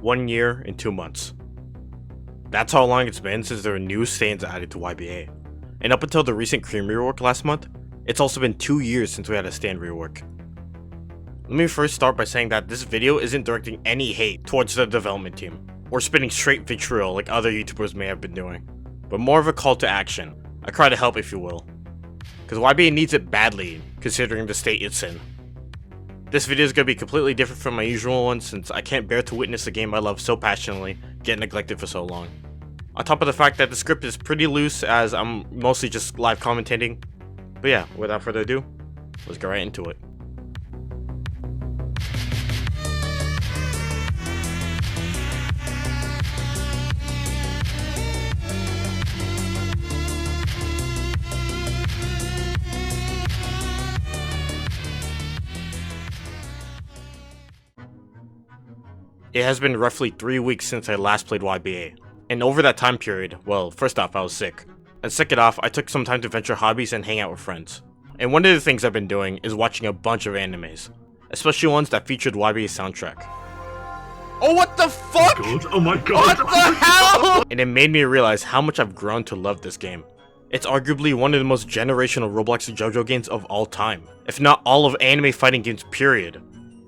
1 year and 2 months. That's how long it's been since there were new stands added to YBA. And up until the recent Cream rework last month, it's also been 2 years since we had a stand rework. Let me first start by saying that this video isn't directing any hate towards the development team, or spitting straight vitriol like other YouTubers may have been doing, but more of a call to action, a cry to help if you will. Cause YBA needs it badly, considering the state it's in. This video is going to be completely different from my usual one since I can't bear to witness a game I love so passionately get neglected for so long. On top of the fact that the script is pretty loose as I'm mostly just live commentating. But yeah, without further ado, let's get right into it. It has been roughly 3 weeks since I last played YBA, and over that time period, well, first off I was sick, and second off I took some time to venture hobbies and hang out with friends. And one of the things I've been doing is watching a bunch of animes, especially ones that featured YBA's soundtrack. Oh what the fuck?! Oh my god! What the hell?! And it made me realize how much I've grown to love this game. It's arguably one of the most generational Roblox JoJo games of all time, if not all of anime fighting games period.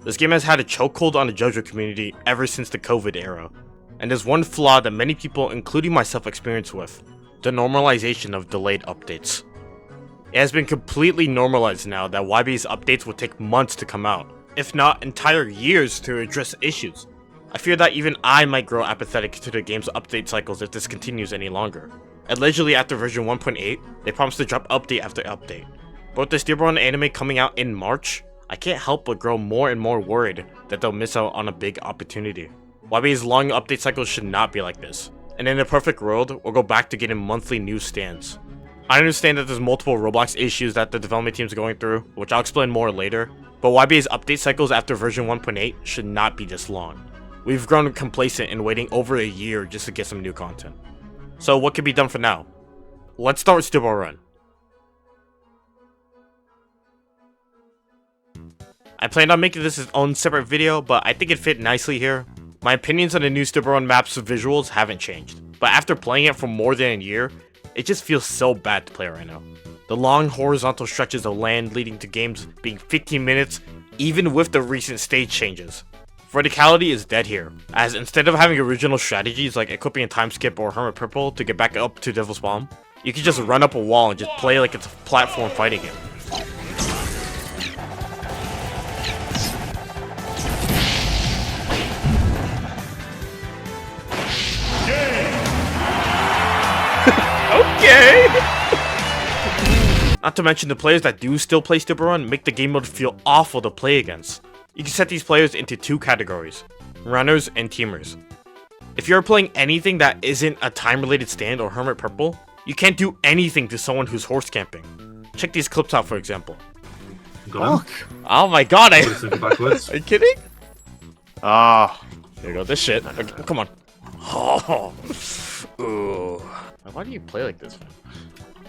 This game has had a chokehold on the JoJo community ever since the COVID era, and there's one flaw that many people, including myself, experience with: the normalization of delayed updates. It has been completely normalized now that YBA's updates will take months to come out, if not entire years to address issues. I fear that even I might grow apathetic to the game's update cycles if this continues any longer. Allegedly after version 1.8, they promised to drop update after update, but with the Steel Ball anime coming out in March, I can't help but grow more and more worried that they'll miss out on a big opportunity. YBA's long update cycles should not be like this, and in a perfect world, we'll go back to getting monthly new stands. I understand that there's multiple Roblox issues that the development team's going through, which I'll explain more later, but YBA's update cycles after version 1.8 should not be this long. We've grown complacent in waiting over a year just to get some new content. So what can be done for now? Let's start with Steel Ball Run. I planned on making this its own separate video, but I think it fit nicely here. My opinions on the new Steel Ball Run map's visuals haven't changed, but after playing it for more than a year, it just feels so bad to play right now. The long horizontal stretches of land leading to games being 15 minutes, even with the recent stage changes. Verticality is dead here, as instead of having original strategies like equipping a time skip or Hermit Purple to get back up to Devil's Palm, you can just run up a wall and just play like it's a platform fighting game. Okay! Not to mention the players that do still play Steel Ball Run make the game mode feel awful to play against. You can set these players into two categories: runners and teamers. If you're playing anything that isn't a time-related stand or Hermit Purple, you can't do anything to someone who's horse camping. Check these clips out for example. Oh my god, are you kidding? Ah, there you go, this shit. Okay, come on. Oh. Ooh. Why do you play like this, man?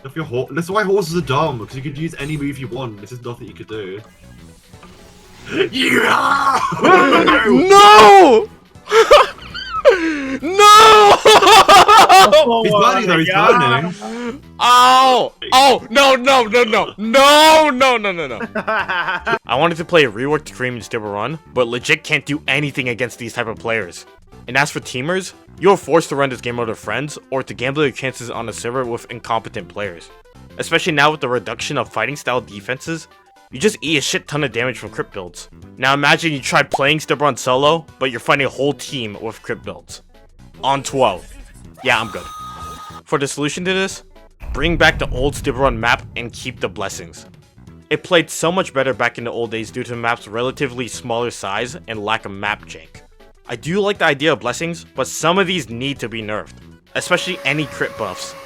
If you're that's why horses are dumb, because you could use any move you want. This is nothing you could do. Yeah! No! No! He's burning though, he's burning. Oh! Oh! No, no, no, no. No, no, no, no, no. I wanted to play a reworked Cream and Steel Ball Run, but legit can't do anything against these type of players. And as for teamers, you're forced to run this game mode with friends, or to gamble your chances on a server with incompetent players. Especially now with the reduction of fighting style defenses, you just eat a shit ton of damage from crit builds. Now imagine you try playing Steel Ball Run solo, but you're fighting a whole team with crit builds. On 12. Yeah, I'm good. For the solution to this, bring back the old Steel Ball Run map and keep the blessings. It played so much better back in the old days due to the map's relatively smaller size and lack of map jank. I do like the idea of blessings, but some of these need to be nerfed, especially any crit buffs,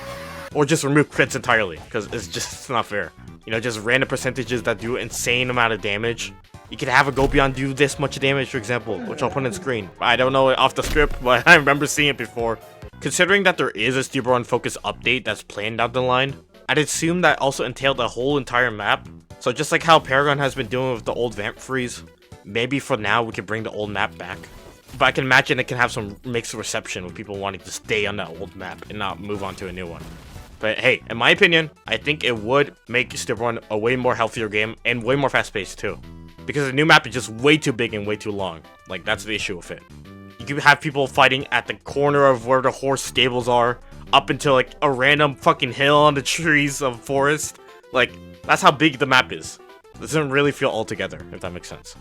or just remove crits entirely, because it's not fair. You know, just random percentages that do insane amount of damage. You could have a Go Beyond do this much damage, for example, which I'll put on screen. I don't know it off the script, but I remember seeing it before. Considering that there is a Steel Ball Run focus update that's planned down the line, I'd assume that also entailed a whole entire map. So just like how Paragon has been doing with the old Vamp Freeze, maybe for now we could bring the old map back. But I can imagine it can have some mixed reception with people wanting to stay on that old map and not move on to a new one. But hey, in my opinion, I think it would make Step 1 a way more healthier game and way more fast-paced too. Because the new map is just way too big and way too long. Like, that's the issue with it. You can have people fighting at the corner of where the horse stables are, up into like a random fucking hill on the trees of forest. Like, that's how big the map is. It doesn't really feel all together, if that makes sense.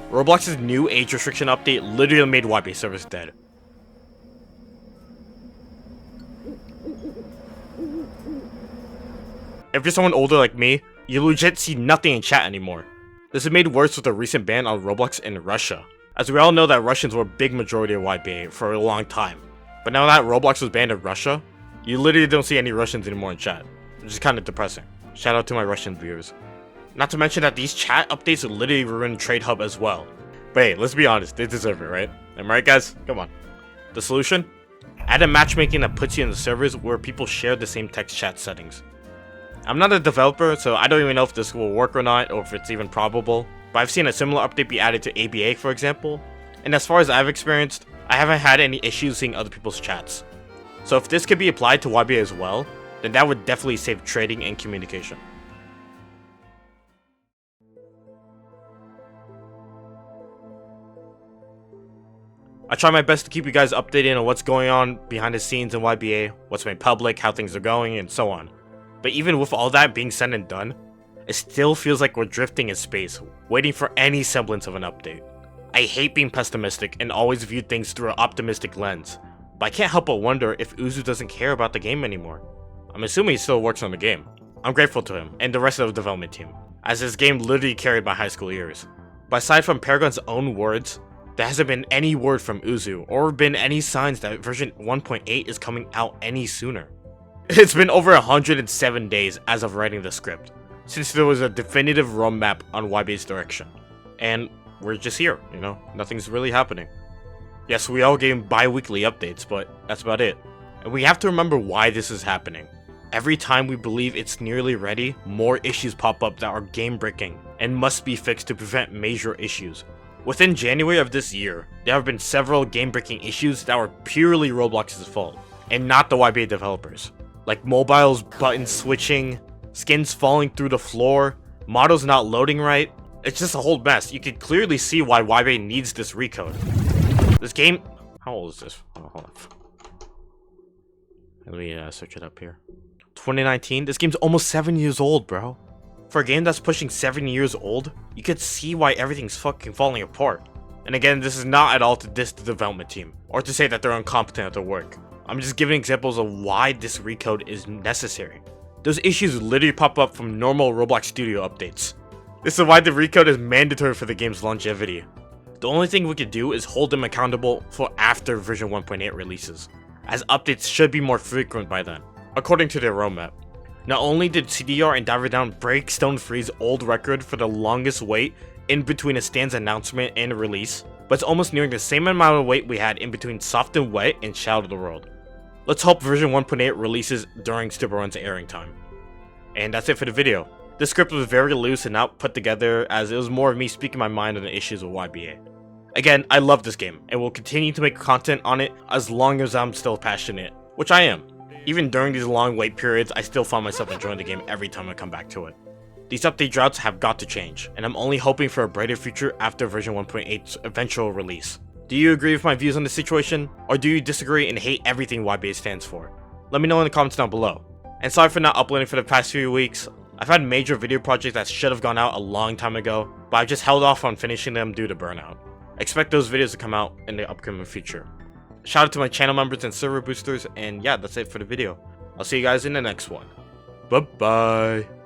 Roblox's new age restriction update literally made YBA servers dead. If you're someone older like me, you legit see nothing in chat anymore. This is made worse with the recent ban on Roblox in Russia, as we all know that Russians were a big majority of YBA for a long time. But now that Roblox was banned in Russia, you literally don't see any Russians anymore in chat, which is kind of depressing. Shout out to my Russian viewers. Not to mention that these chat updates literally ruin Trade Hub as well. But hey, let's be honest, they deserve it, right? Am I right, guys? Come on. The solution? Add a matchmaking that puts you in the servers where people share the same text chat settings. I'm not a developer, so I don't even know if this will work or not, or if it's even probable. But I've seen a similar update be added to ABA, for example. And as far as I've experienced, I haven't had any issues seeing other people's chats. So if this could be applied to YBA as well, then that would definitely save trading and communication. I try my best to keep you guys updated on what's going on behind the scenes in YBA, what's made public, how things are going, and so on. But even with all that being said and done, it still feels like we're drifting in space, waiting for any semblance of an update. I hate being pessimistic and always view things through an optimistic lens, but I can't help but wonder if Uzu doesn't care about the game anymore. I'm assuming he still works on the game. I'm grateful to him and the rest of the development team, as this game literally carried my high school years. But aside from Paragon's own words, there hasn't been any word from Uzu, or been any signs that version 1.8 is coming out any sooner. It's been over 107 days as of writing the script, since there was a definitive roadmap on YBA's direction. And we're just here, you know, nothing's really happening. Yes, we all get bi-weekly updates, but that's about it. And we have to remember why this is happening. Every time we believe it's nearly ready, more issues pop up that are game-breaking and must be fixed to prevent major issues. Within January of this year, there have been several game-breaking issues that were purely Roblox's fault, and not the YBA developers. Like mobiles button switching, skins falling through the floor, models not loading right. It's just a whole mess. You can clearly see why YBA needs this recode. This game... How old is this? Oh, hold on. Let me search it up here. 2019? This game's almost 7 years old, bro. For a game that's pushing 7 years old, you could see why everything's fucking falling apart. And again, this is not at all to diss the development team, or to say that they're incompetent at their work. I'm just giving examples of why this recode is necessary. Those issues literally pop up from normal Roblox Studio updates. This is why the recode is mandatory for the game's longevity. The only thing we could do is hold them accountable for after version 1.8 releases, as updates should be more frequent by then, according to their roadmap. Not only did CDR and Diver Down break Stone Free's old record for the longest wait in between a stand's announcement and release, but it's almost nearing the same amount of wait we had in between Soft and Wet and Shadow of the World. Let's hope version 1.8 releases during Stipper Run's airing time. And that's it for the video. This script was very loose and not put together, as it was more of me speaking my mind on the issues with YBA. Again, I love this game, and will continue to make content on it as long as I'm still passionate, which I am. Even during these long wait periods, I still find myself enjoying the game every time I come back to it. These update droughts have got to change, and I'm only hoping for a brighter future after version 1.8's eventual release. Do you agree with my views on the situation, or do you disagree and hate everything YBA stands for? Let me know in the comments down below. And sorry for not uploading for the past few weeks. I've had major video projects that should have gone out a long time ago, but I've just held off on finishing them due to burnout. Expect those videos to come out in the upcoming future. Shout out to my channel members and server boosters, and yeah, that's it for the video. I'll see you guys in the next one. Bye bye.